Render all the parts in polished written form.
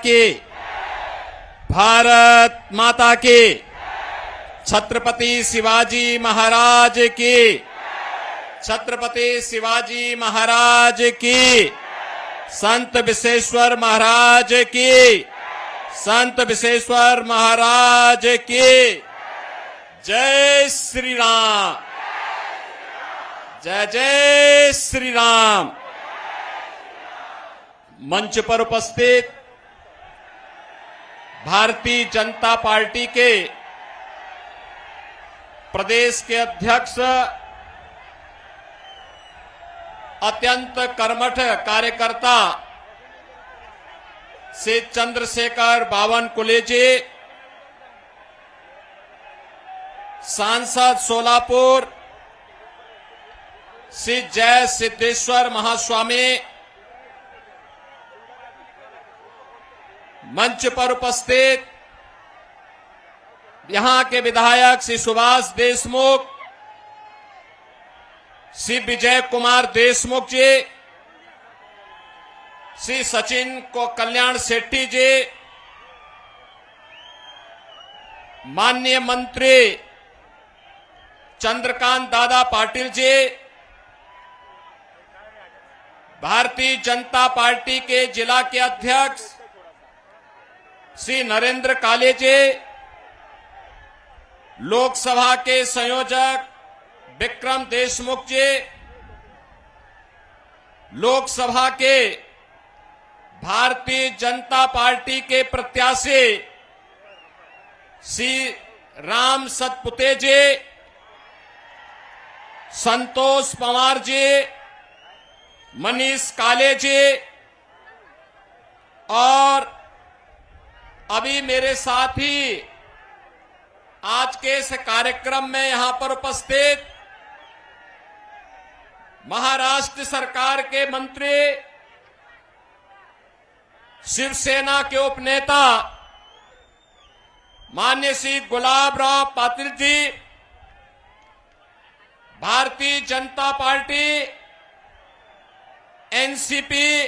की, भारत माता की, छत्रपति शिवाजी महाराज की, छत्रपति शिवाजी महाराज की, संत विश्वेश्वर महाराज की, संत विश्वेश्वर महाराज की। जय श्री राम, जय जय श्री राम। मंच पर उपस्थित भारतीय जनता पार्टी के प्रदेश के अध्यक्ष, अत्यंत कर्मठ कार्यकर्ता श्री चंद्रशेखर बावनकुले जी, सांसद सोलापुर श्री जय सिद्धेश्वर महास्वामी, मंच पर उपस्थित यहां के विधायक श्री सुभाष देशमुख, श्री विजय कुमार देशमुख जी, श्री सचिन को कल्याण शेट्टी जी, माननीय मंत्री चंद्रकांत दादा पाटिल जी, भारतीय जनता पार्टी के जिला के अध्यक्ष श्री नरेंद्र काले जी, लोकसभा के संयोजक विक्रम देशमुख जी, लोकसभा के भारतीय जनता पार्टी के प्रत्याशी श्री राम सतपुते जी, संतोष पवार जी, मनीष काले जी, और अभी मेरे साथ ही आज के इस कार्यक्रम में यहां पर उपस्थित महाराष्ट्र सरकार के मंत्री, शिवसेना के उपनेता माननीय श्री गुलाबराव पाटिल जी, भारतीय जनता पार्टी, एनसीपी,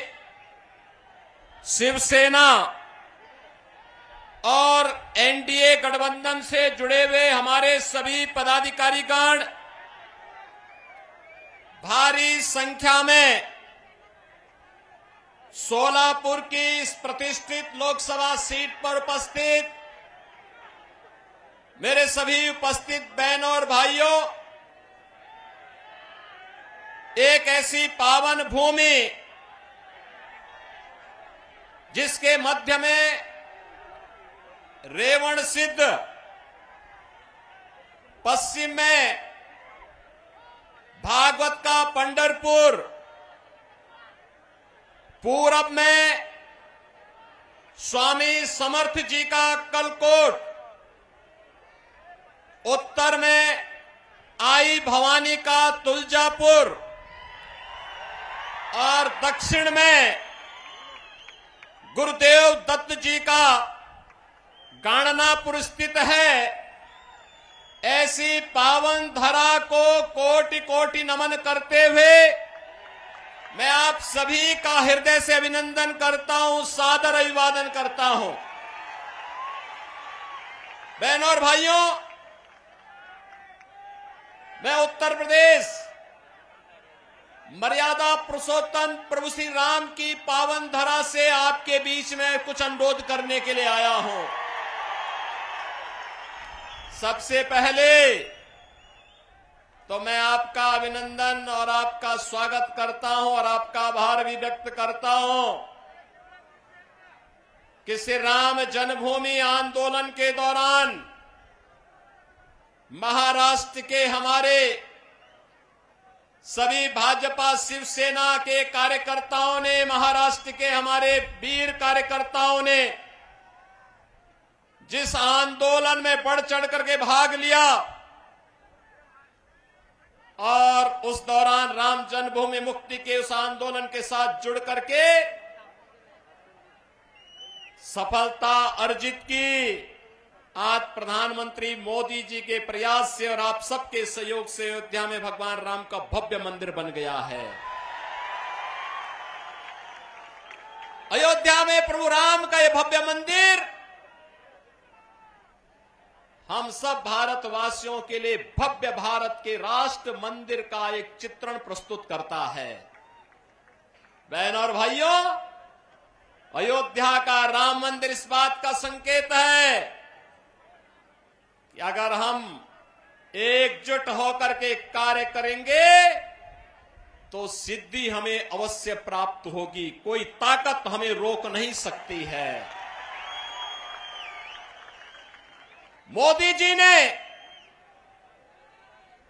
शिवसेना और एनडीए गठबंधन से जुड़े हुए हमारे सभी पदाधिकारीगण, भारी संख्या में सोलापुर की इस प्रतिष्ठित लोकसभा सीट पर उपस्थित मेरे सभी उपस्थित बहनों और भाइयों, एक ऐसी पावन भूमि जिसके मध्य में रेवण सिद्ध, पश्चिम में भागवत का पंढरपुर, पूरब में स्वामी समर्थ जी का कलकोट, उत्तर में आई भवानी का तुलजापुर और दक्षिण में गुरुदेव दत्त जी का गणनापुर स्थित है। ऐसी पावन धरा को कोटि कोटि नमन करते हुए मैं आप सभी का हृदय से अभिनंदन करता हूं, सादर अभिवादन करता हूं। बहनों और भाइयों, मैं उत्तर प्रदेश मर्यादा पुरुषोत्तम प्रभु श्री राम की पावन धरा से आपके बीच में कुछ अनुरोध करने के लिए आया हूं। सबसे पहले तो मैं आपका अभिनंदन और आपका स्वागत करता हूं और आपका आभार भी व्यक्त करता हूं कि श्री राम जन्मभूमि आंदोलन के दौरान महाराष्ट्र के हमारे सभी भाजपा शिवसेना के कार्यकर्ताओं ने, महाराष्ट्र के हमारे वीर कार्यकर्ताओं ने जिस आंदोलन में बढ़ चढ़ करके भाग लिया और उस दौरान राम जन्मभूमि मुक्ति के उस आंदोलन के साथ जुड़ करके सफलता अर्जित की, आज प्रधानमंत्री मोदी जी के प्रयास से और आप सबके सहयोग से अयोध्या में भगवान राम का भव्य मंदिर बन गया है। अयोध्या में प्रभु राम का यह भव्य मंदिर हम सब भारतवासियों के लिए भव्य भारत के राष्ट्र मंदिर का एक चित्रण प्रस्तुत करता है। बहन और भाइयों, अयोध्या का राम मंदिर इस बात का संकेत है कि अगर हम एकजुट होकर के कार्य करेंगे तो सिद्धि हमें अवश्य प्राप्त होगी। कोई ताकत हमें रोक नहीं सकती है। मोदी जी ने,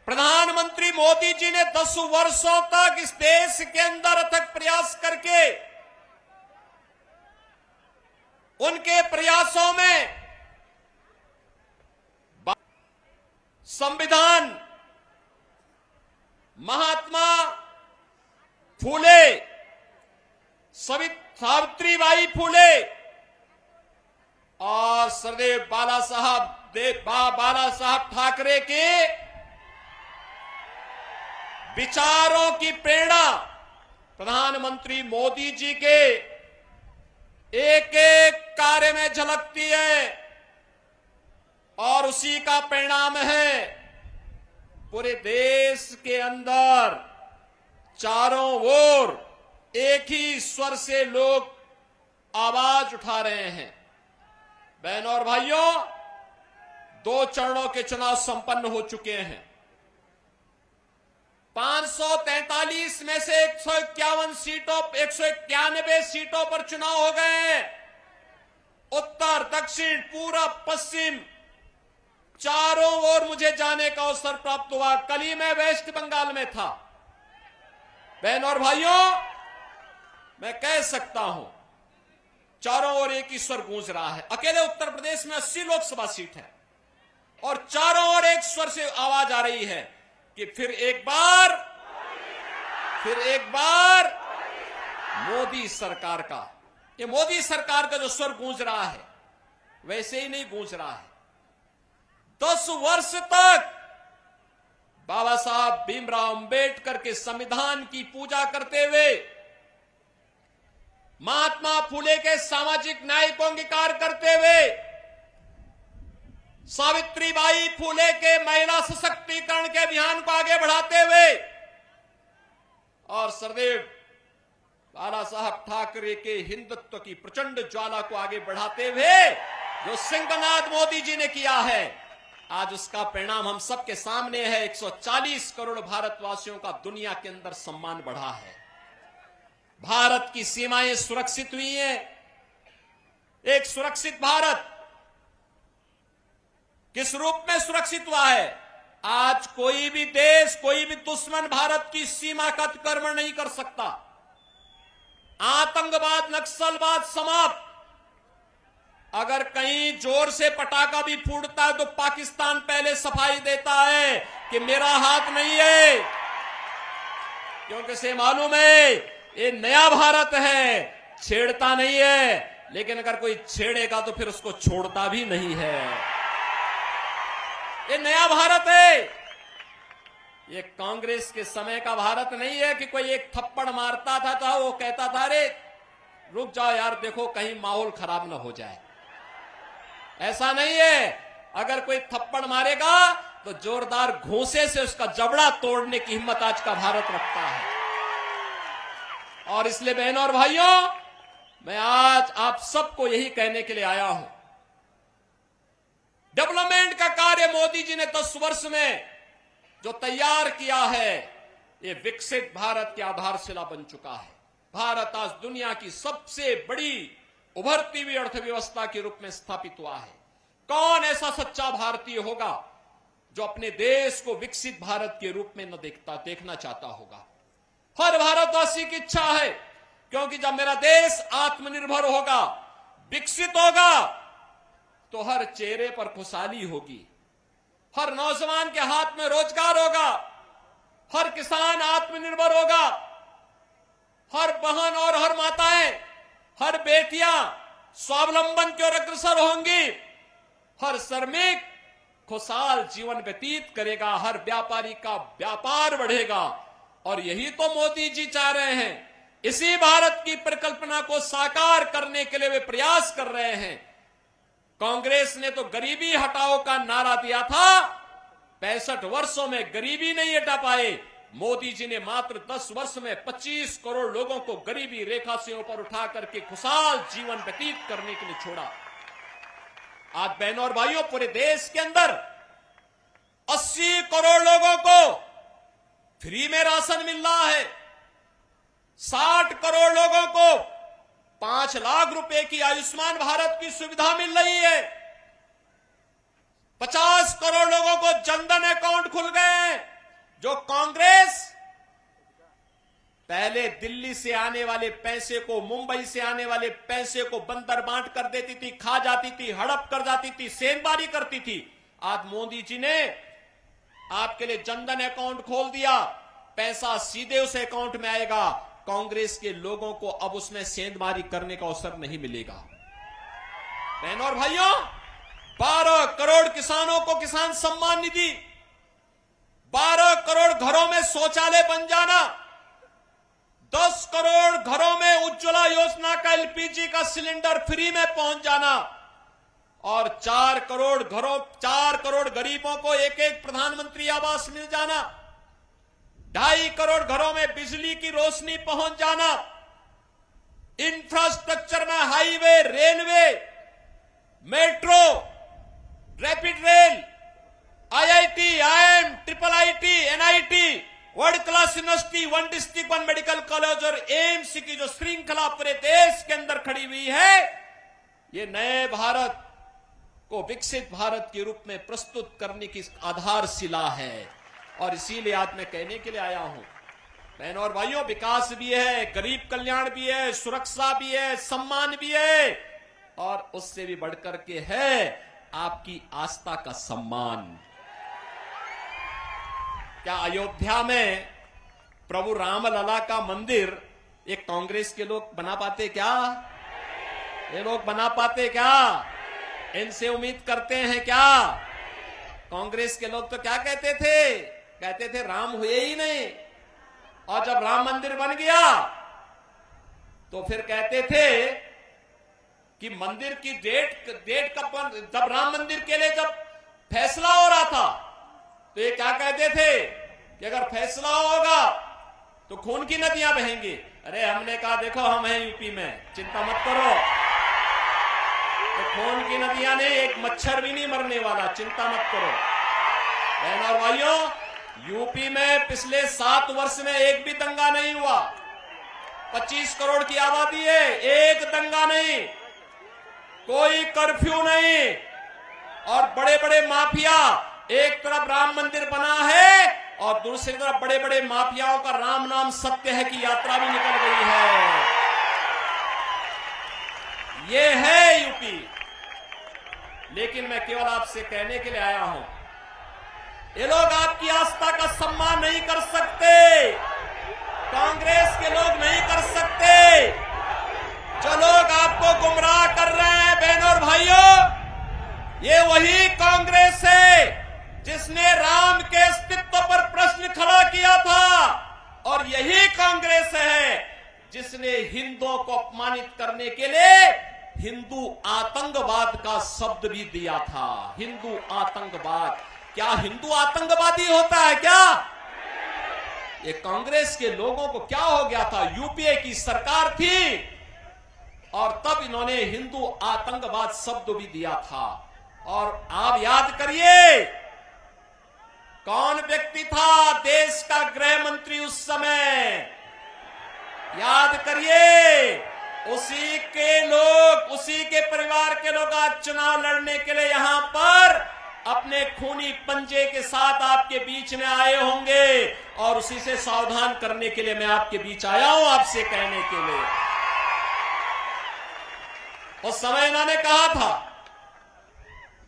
प्रधानमंत्री मोदी जी ने 10 वर्षों तक इस देश के अंदर अथक प्रयास करके उनके प्रयासों में संविधान, महात्मा फूले, सावित्रीबाई फूले और सरदेव बाला साहब ठाकरे के विचारों की प्रेरणा प्रधानमंत्री मोदी जी के एक एक कार्य में झलकती है और उसी का परिणाम है पूरे देश के अंदर चारों ओर एक ही स्वर से लोग आवाज उठा रहे हैं। बहनों और भाइयों, 2 चरणों के चुनाव संपन्न हो चुके हैं। 543 में से 191 सीटों पर चुनाव हो गए हैं। उत्तर, दक्षिण, पूरब, पश्चिम चारों ओर मुझे जाने का अवसर प्राप्त हुआ। कल ही मैं वेस्ट बंगाल में था। बहनों और भाइयों, मैं कह सकता हूं चारों ओर एक ही स्वर गूंज रहा है। अकेले उत्तर प्रदेश में 80 लोकसभा सीट है और चारों ओर एक स्वर से आवाज आ रही है कि फिर एक बार मोदी सरकार का, ये मोदी सरकार का जो स्वर गूंज रहा है वैसे ही नहीं गूंज रहा है। 10 वर्ष तक बाबा साहब भीमराव अंबेडकर के संविधान की पूजा करते हुए, महात्मा फूले के सामाजिक न्याय को अंगीकार करते हुए, सावित्रीबाई फूले के महिला सशक्तिकरण के अभियान को आगे बढ़ाते हुए और सरदेव बाला साहब ठाकरे के हिंदुत्व की प्रचंड ज्वाला को आगे बढ़ाते हुए जो सिंहनाद मोदी जी ने किया है, आज उसका परिणाम हम सबके सामने है। 140 करोड़ भारतवासियों का दुनिया के अंदर सम्मान बढ़ा है। भारत की सीमाएं सुरक्षित हुई हैं। एक सुरक्षित भारत किस रूप में सुरक्षित हुआ है? आज कोई भी देश, कोई भी दुश्मन भारत की सीमा का अतिक्रमण नहीं कर सकता। आतंकवाद, नक्सलवाद समाप्त। अगर कहीं जोर से पटाखा भी फूटता है तो पाकिस्तान पहले सफाई देता है कि मेरा हाथ नहीं है, क्योंकि से मालूम है ये नया भारत है, छेड़ता नहीं है। लेकिन अगर कोई छेड़ेगा तो फिर उसको छोड़ता भी नहीं है। ये नया भारत है। ये कांग्रेस के समय का भारत नहीं है कि कोई एक थप्पड़ मारता था तो वो कहता था अरे रुक जाओ यार, देखो कहीं माहौल खराब ना हो जाए। ऐसा नहीं है। अगर कोई थप्पड़ मारेगा तो जोरदार घूंसे से उसका जबड़ा तोड़ने की हिम्मत आज का भारत रखता है। और इसलिए बहनों और भाइयों, मैं आज आप सबको यही कहने के लिए आया हूं, डेवलपमेंट का कार्य मोदी जी ने 10 वर्ष में जो तैयार किया है, ये विकसित भारत की आधारशिला बन चुका है। भारत आज दुनिया की सबसे बड़ी उभरती हुई अर्थव्यवस्था के रूप में स्थापित हुआ है। कौन ऐसा सच्चा भारतीय होगा जो अपने देश को विकसित भारत के रूप में न देखना चाहता होगा? हर भारतवासी की इच्छा है, क्योंकि जब मेरा देश आत्मनिर्भर होगा, विकसित होगा, तो हर चेहरे पर खुशहाली होगी, हर नौजवान के हाथ में रोजगार होगा, हर किसान आत्मनिर्भर होगा, हर बहन और हर माताएं, हर बेटियां स्वावलंबन की ओर अग्रसर होंगी, हर श्रमिक खुशहाल जीवन व्यतीत करेगा, हर व्यापारी का व्यापार बढ़ेगा। और यही तो मोदी जी चाह रहे हैं इसी भारत की परिकल्पना को साकार करने के लिए वे प्रयास कर रहे हैं। कांग्रेस ने तो गरीबी हटाओ का नारा दिया था, 65 वर्षों में गरीबी नहीं हटा पाए। मोदी जी ने मात्र 10 वर्ष में 25 करोड़ लोगों को गरीबी रेखा से ऊपर उठा करके खुशहाल जीवन व्यतीत करने के लिए छोड़ा। आज बहनों और भाइयों, पूरे देश के अंदर 80 करोड़ लोगों को फ्री में राशन मिल रहा है। 60 करोड़ लोगों को 5 लाख रुपए की आयुष्मान भारत की सुविधा मिल रही है। 50 करोड़ लोगों को जनधन अकाउंट खुल गए हैं। जो कांग्रेस पहले दिल्ली से आने वाले पैसे को, मुंबई से आने वाले पैसे को बंदर बांट कर देती थी, खा जाती थी, हड़प कर जाती थी, सेंधमारी करती थी, आज मोदी जी ने आपके लिए जनधन अकाउंट खोल दिया। पैसा सीधे उस अकाउंट में आएगा। कांग्रेस के लोगों को अब उसमें सेंधमारी करने का अवसर नहीं मिलेगा। बहनों और भाइयों, 12 करोड़ किसानों को किसान सम्मान निधि, 12 करोड़ घरों में शौचालय बन जाना, 10 करोड़ घरों में उज्ज्वला योजना का एलपीजी का सिलेंडर फ्री में पहुंच जाना और 4 करोड़ गरीबों को एक प्रधानमंत्री आवास मिल जाना, 2.5 करोड़ घरों में बिजली की रोशनी पहुंच जाना, इंफ्रास्ट्रक्चर में highway, railway, metro, rapid rail, IIT, IIM, triple IT, NIT, world class university, 1 district 1 medical college और एम्स की जो श्रृंखला पूरे देश के अंदर खड़ी हुई है, ये नए भारत को विकसित भारत के रूप में प्रस्तुत करने की आधारशिला है। और इसीलिए आज मैं कहने के लिए आया हूं, बहनों और भाइयों, विकास भी है, गरीब कल्याण भी है, सुरक्षा भी है, सम्मान भी है और उससे भी बढ़कर के है आपकी आस्था का सम्मान। क्या अयोध्या में प्रभु रामलला का मंदिर एक कांग्रेस के लोग बना पाते क्या? ये लोग बना पाते क्या? इनसे उम्मीद करते हैं क्या? कांग्रेस के लोग तो क्या कहते थे राम हुए ही नहीं, और जब राम मंदिर बन गया तो फिर कहते थे कि मंदिर की डेट कब, जब राम मंदिर के लिए जब फैसला हो रहा था तो ये क्या कहते थे कि अगर फैसला होगा तो खून की नदियां बहेंगी। अरे हमने कहा देखो हम हैं यूपी में, चिंता मत करो, तो खून की नदियां नहीं, एक मच्छर भी नहीं मरने वाला, चिंता मत करो। बहनों और भाइयों, यूपी में पिछले 7 वर्ष में एक भी दंगा नहीं हुआ। 25 करोड़ की आबादी है, एक दंगा नहीं, कोई कर्फ्यू नहीं, और बड़े बड़े माफिया, एक तरफ राम मंदिर बना है और दूसरी तरफ बड़े बड़े माफियाओं का राम नाम सत्य है की यात्रा भी निकल गई है। ये है यूपी। लेकिन मैं केवल आपसे कहने के लिए आया हूं, ये लोग आपकी आस्था का सम्मान नहीं कर सकते, कांग्रेस के लोग नहीं कर सकते। जो लोग आपको गुमराह कर रहे हैं बहनों और भाइयों, ये वही कांग्रेस है जिसने राम के अस्तित्व पर प्रश्न खड़ा किया था, और यही कांग्रेस है जिसने हिंदुओं को अपमानित करने के लिए हिंदू आतंकवाद का शब्द भी दिया था। हिंदू आतंकवाद, क्या हिंदू आतंकवादी होता है क्या? ये कांग्रेस के लोगों को क्या हो गया था? यूपीए की सरकार थी और तब इन्होंने हिंदू आतंकवाद शब्द भी दिया था। और आप याद करिए कौन व्यक्ति था देश का गृह मंत्री उस समय, याद करिए। उसी के परिवार के लोग आज चुनाव लड़ने के लिए यहां पर अपने खूनी पंजे के साथ आपके बीच में आए होंगे, और उसी से सावधान करने के लिए मैं आपके बीच आया हूं, आपसे कहने के लिए। उस समय इन्होंने कहा था,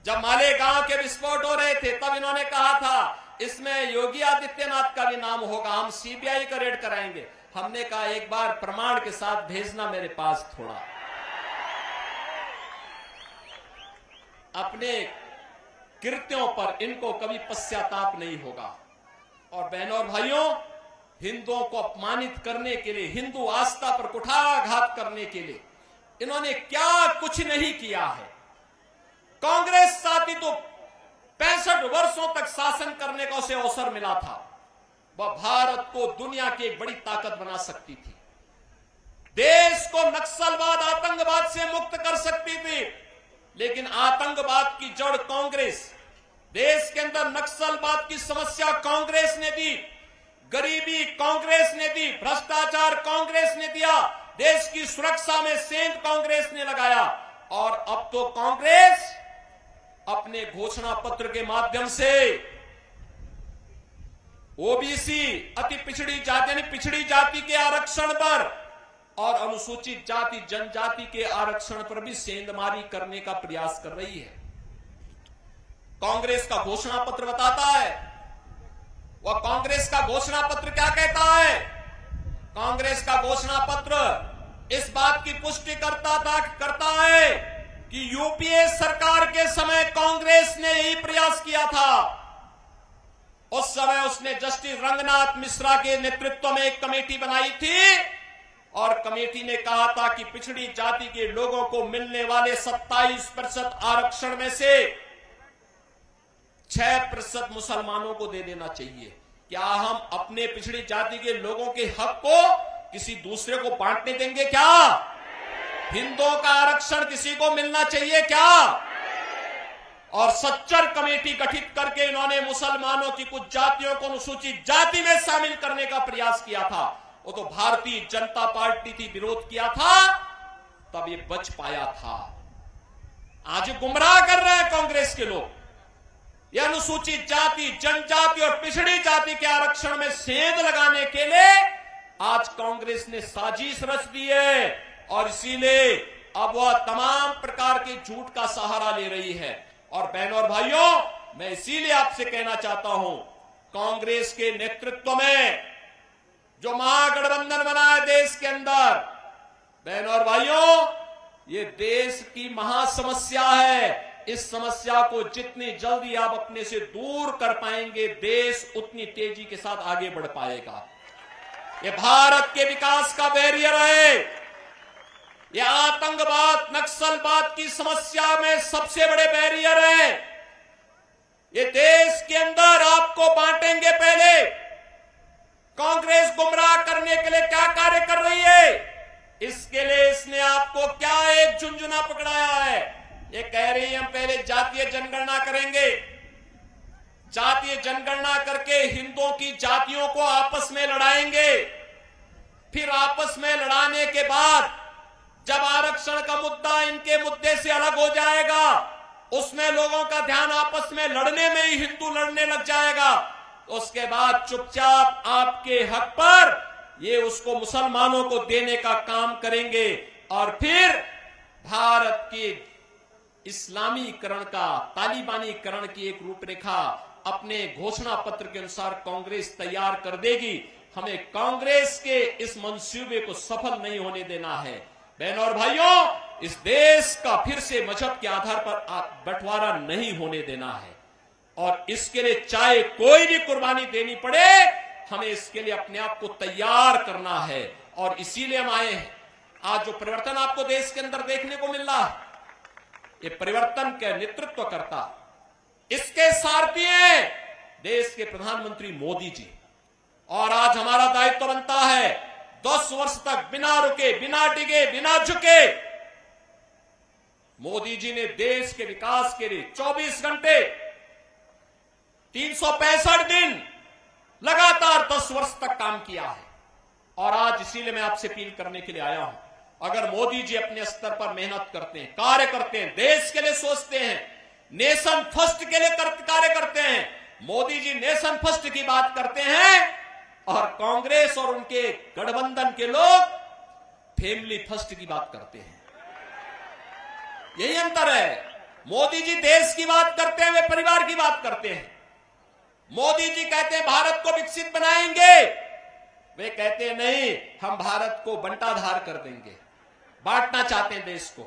जब मालेगांव के विस्फोट हो रहे थे, तब इन्होंने कहा था इसमें योगी आदित्यनाथ का भी नाम होगा, हम सीबीआई का रेड कराएंगे। हमने कहा एक बार प्रमाण के साथ भेजना मेरे पास थोड़ा। अपने कृत्यों पर इनको कभी पश्चाताप नहीं होगा। और बहनों और भाइयों, हिंदुओं को अपमानित करने के लिए, हिंदू आस्था पर कुठाराघात करने के लिए इन्होंने क्या कुछ नहीं किया है। कांग्रेस चाहती तो 65 वर्षों तक शासन करने का उसे अवसर मिला था। वह भारत को दुनिया की एक बड़ी ताकत बना सकती थी, देश को नक्सलवाद आतंकवाद से मुक्त कर सकती थी। लेकिन आतंकवाद की जड़ कांग्रेस, देश के अंदर नक्सलवाद की समस्या कांग्रेस ने दी, गरीबी कांग्रेस ने दी, भ्रष्टाचार कांग्रेस ने दिया, देश की सुरक्षा में सेंध कांग्रेस ने लगाया। और अब तो कांग्रेस अपने घोषणा पत्र के माध्यम से ओबीसी, अति पिछड़ी जाति यानी पिछड़ी जाति के आरक्षण पर और अनुसूचित जाति जनजाति के आरक्षण पर भी सेंधमारी करने का प्रयास कर रही है। कांग्रेस का घोषणा पत्र बताता है, वह कांग्रेस का घोषणा पत्र क्या कहता है? कांग्रेस का घोषणा पत्र इस बात की पुष्टि करता है कि यूपीए सरकार के समय कांग्रेस ने यही प्रयास किया था। उस समय उसने जस्टिस रंगनाथ मिश्रा के नेतृत्व में एक कमेटी बनाई थी और कमेटी ने कहा था कि पिछड़ी जाति के लोगों को मिलने वाले 27% आरक्षण में से 6% मुसलमानों को दे देना चाहिए। क्या हम अपने पिछड़ी जाति के लोगों के हक को किसी दूसरे को बांटने देंगे क्या? हिंदुओं का आरक्षण किसी को मिलना चाहिए क्या? और सच्चर कमेटी गठित करके इन्होंने मुसलमानों की कुछ जातियों को अनुसूचित जाति में शामिल करने का प्रयास किया था। वो तो भारतीय जनता पार्टी थी, विरोध किया था, तब ये बच पाया था। आज गुमराह कर रहे हैं कांग्रेस के लोग। ये अनुसूचित जाति, जनजाति और पिछड़ी जाति के आरक्षण में सेंध लगाने के लिए आज कांग्रेस ने साजिश रच दी है और इसीलिए अब वह तमाम प्रकार के झूठ का सहारा ले रही है। और बहनों और भाइयों, मैं इसीलिए आपसे कहना चाहता हूं, कांग्रेस के नेतृत्व में जो महागठबंधन बना है देश के अंदर, बहनों और भाइयों, ये देश की महासमस्या है। इस समस्या को जितनी जल्दी आप अपने से दूर कर पाएंगे, देश उतनी तेजी के साथ आगे बढ़ पाएगा। ये भारत के विकास का बैरियर है। ये आतंकवाद, नक्सलवाद की समस्या में सबसे बड़े बैरियर है। ये देश के अंदर आपको बांटेंगे। पहले कांग्रेस गुमराह करने के लिए क्या कार्य कर रही है, इसके लिए इसने आपको क्या एक झुंझुना पकड़ाया है। ये कह रही है हम पहले जातीय जनगणना करेंगे, जातीय जनगणना करके हिंदुओं की जातियों को आपस में लड़ाएंगे, फिर आपस में लड़ाने के बाद जब आरक्षण का मुद्दा इनके मुद्दे से अलग हो जाएगा, उसमें लोगों का ध्यान आपस में लड़ने में ही हिंदू लड़ने लग जाएगा, तो उसके बाद चुपचाप आपके हक पर ये उसको मुसलमानों को देने का काम करेंगे और फिर भारत के इस्लामीकरण का, तालिबानीकरण की एक रूपरेखा अपने घोषणा पत्र के अनुसार कांग्रेस तैयार कर देगी। हमें कांग्रेस के इस मंसूबे को सफल नहीं होने देना है। बहनों और भाइयों, इस देश का फिर से मजहब के आधार पर बंटवारा नहीं होने देना है और इसके लिए चाहे कोई भी कुर्बानी देनी पड़े, हमें इसके लिए अपने आप को तैयार करना है। और इसीलिए हम आए हैं। आज जो परिवर्तन आपको देश के अंदर देखने को मिल रहा है, ये परिवर्तन का नेतृत्व करता, इसके सारथी हैं देश के प्रधानमंत्री मोदी जी। और आज हमारा दायित्व बनता है 10 वर्ष तक बिना रुके, बिना डिगे, बिना झुके मोदी जी ने देश के विकास के लिए 24 घंटे 365 दिन लगातार 10 वर्ष तक काम किया है। और आज इसीलिए मैं आपसे अपील करने के लिए आया हूं, अगर मोदी जी अपने स्तर पर मेहनत करते हैं, कार्य करते हैं, देश के लिए सोचते हैं, नेशन फर्स्ट के लिए कार्य करते हैं, मोदी जी नेशन फर्स्ट की बात करते हैं और कांग्रेस और उनके गठबंधन के लोग फैमिली फर्स्ट की बात करते हैं। यही अंतर है। मोदी जी देश की बात करते हैं, वे परिवार की बात करते हैं। मोदी जी कहते हैं भारत को विकसित बनाएंगे, वे कहते हैं नहीं, हम भारत को बंटाधार कर देंगे, बांटना चाहते हैं देश को।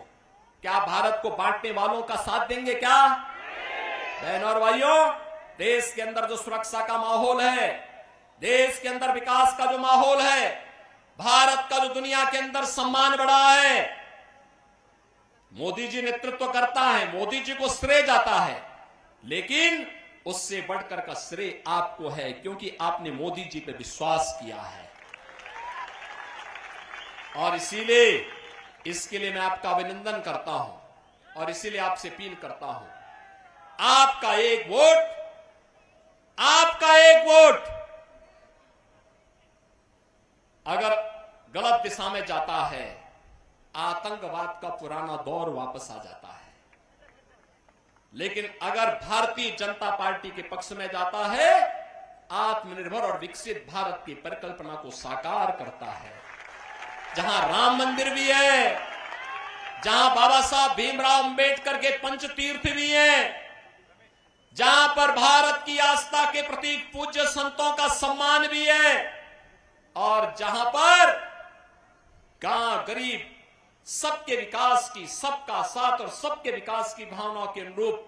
क्या भारत को बांटने वालों का साथ देंगे क्या? बहनों और भाइयों, देश के अंदर जो सुरक्षा का माहौल है, देश के अंदर विकास का जो माहौल है, भारत का जो दुनिया के अंदर सम्मान बढ़ा है, मोदी जी नेतृत्व करता है, मोदी जी को श्रेय जाता है, लेकिन उससे बढ़कर का श्रेय आपको है, क्योंकि आपने मोदी जी पे विश्वास किया है। और इसीलिए इसके लिए मैं आपका अभिनंदन करता हूं और इसीलिए आपसे अपील करता हूं, आपका एक वोट, आपका एक वोट अगर गलत दिशा में जाता है, आतंकवाद का पुराना दौर वापस आ जाता है। लेकिन अगर भारतीय जनता पार्टी के पक्ष में जाता है, आत्मनिर्भर और विकसित भारत की परिकल्पना को साकार करता है। जहां राम मंदिर भी है, जहां बाबा साहब भीमराव अंबेडकर के पंचतीर्थ भी हैं, जहां पर भारत की आस्था के प्रतीक पूज्य संतों का सम्मान भी है, और जहां पर गांव गरीब सबके विकास की, सबका साथ और सबके विकास की भावनाओं के अनुरूप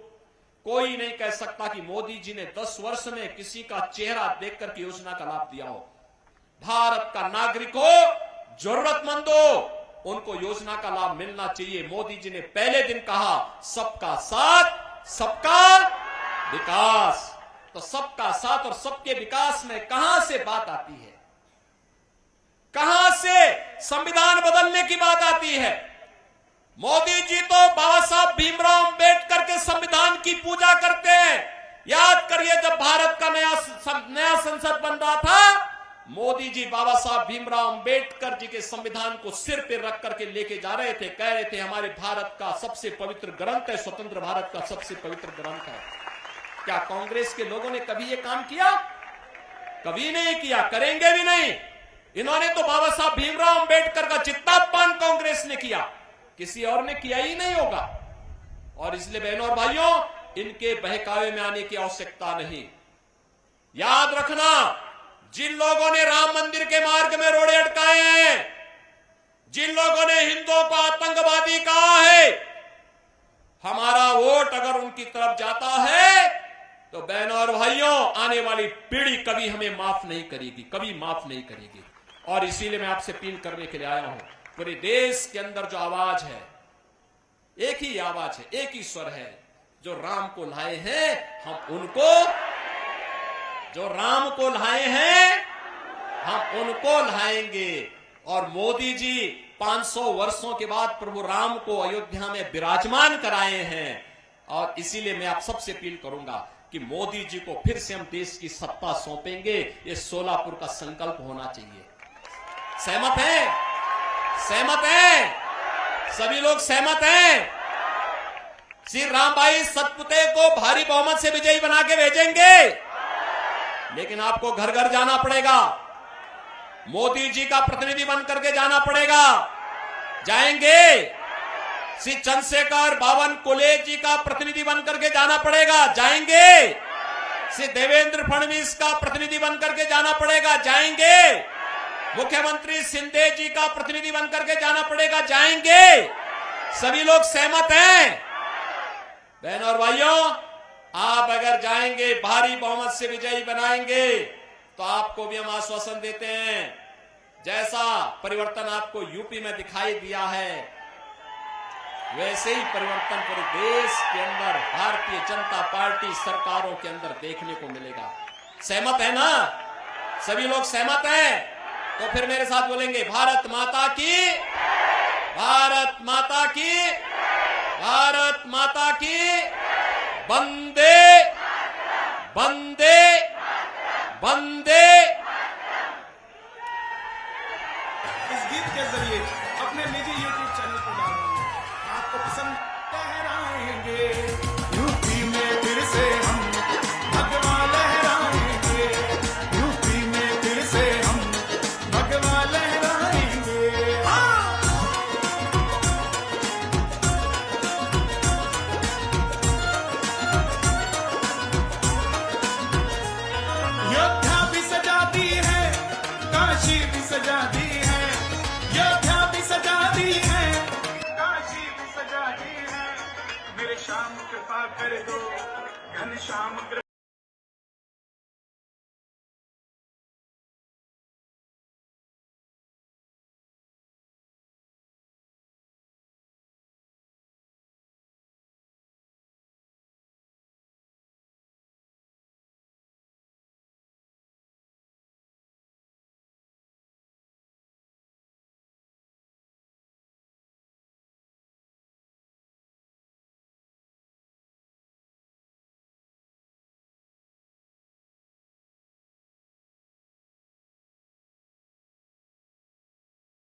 कोई नहीं कह सकता कि मोदी जी ने 10 वर्ष में किसी का चेहरा देखकर की योजना का लाभ दिया हो। भारत का नागरिक हो, जरूरतमंद हो, उनको योजना का लाभ मिलना चाहिए। मोदी जी ने पहले दिन कहा सबका साथ सबका विकास, तो सबका साथ और सबके विकास में कहां से बात आती है, कहां से संविधान बदलने की बात आती है? मोदी जी तो बाबा साहब भीमराव अंबेडकर के संविधान की पूजा करते हैं। याद करिए, जब भारत का नया संसद बन रहा था, मोदी जी बाबा साहब भीमराव अंबेडकर जी के संविधान को सिर पे रख करके लेके जा रहे थे, कह रहे थे हमारे भारत का सबसे पवित्र ग्रंथ है, स्वतंत्र भारत का सबसे पवित्र ग्रंथ है। क्या कांग्रेस के लोगों ने कभी ये काम किया? कभी नहीं किया, करेंगे भी नहीं। इन्होंने तो बाबा साहब भीमराव अंबेडकर का चित्तापान कांग्रेस ने किया, किसी और ने किया ही नहीं होगा। और इसलिए बहनों और भाइयों, इनके बहकावे में आने की आवश्यकता नहीं। याद रखना, जिन लोगों ने राम मंदिर के मार्ग में रोड़े अटकाए हैं, जिन लोगों ने हिंदुओं को आतंकवादी कहा है, हमारा वोट अगर उनकी तरफ जाता है तो बहनों और भाइयों, आने वाली पीढ़ी कभी हमें माफ नहीं करेगी, कभी माफ नहीं करेगी। और इसीलिए मैं आपसे अपील करने के लिए आया हूं, पूरे देश के अंदर जो आवाज है, एक ही आवाज है, एक ही स्वर है, जो राम को लाए हैं हम उनको, जो राम को लाए हैं हम उनको लाएंगे। और मोदी जी 500 वर्षों के बाद प्रभु राम को अयोध्या में विराजमान कराए हैं। और इसीलिए मैं आप सबसे अपील करूंगा कि मोदी जी को फिर से हम देश की सत्ता सौंपेंगे, ये सोलापुर का संकल्प होना चाहिए। सहमत हैं? सहमत हैं? सभी लोग सहमत हैं? श्री राम भाई सतपुते को भारी बहुमत से विजयी बना के भेजेंगे, लेकिन आपको घर घर जाना पड़ेगा, मोदी जी का प्रतिनिधि बन करके जाना पड़ेगा। जाएंगे? श्री चंद्रशेखर बावन कोलेज जी का प्रतिनिधि बन करके जाना पड़ेगा। जाएंगे? श्री देवेंद्र फडणवीस का प्रतिनिधि बन करके जाना पड़ेगा। जाएंगे? मुख्यमंत्री शिंदे जी का प्रतिनिधि बन करके जाना पड़ेगा। जाएंगे? सभी लोग सहमत हैं? बहनों और भाइयों, आप अगर जाएंगे, भारी बहुमत से विजयी बनाएंगे, तो आपको भी हम आश्वासन देते हैं, जैसा परिवर्तन आपको यूपी में दिखाई दिया है, वैसे ही परिवर्तन पूरे देश के अंदर भारतीय जनता पार्टी सरकारों के अंदर देखने को मिलेगा। सहमत है ना? सभी लोग सहमत हैं? तो फिर मेरे साथ बोलेंगे, भारत माता की, भारत माता की, भारत माता की, वंदे वंदे वंदे। इस गीत के जरिए अपने निजी YouTube चैनल पर डाल रहे हैं, आपको पसंद लहराएंगे, यूपी में फिर से हम भगवा लहराएंगे, यूपी में फिर से हम भगवा लहराएंगे। हाँ। योद्धा भी सजा दी है, काशी भी सजा दी है, योद्धा भी सजा दी है, काशी भी सजा दी है। मेरे श्याम कृपा कर दो, घनश्याम कृपा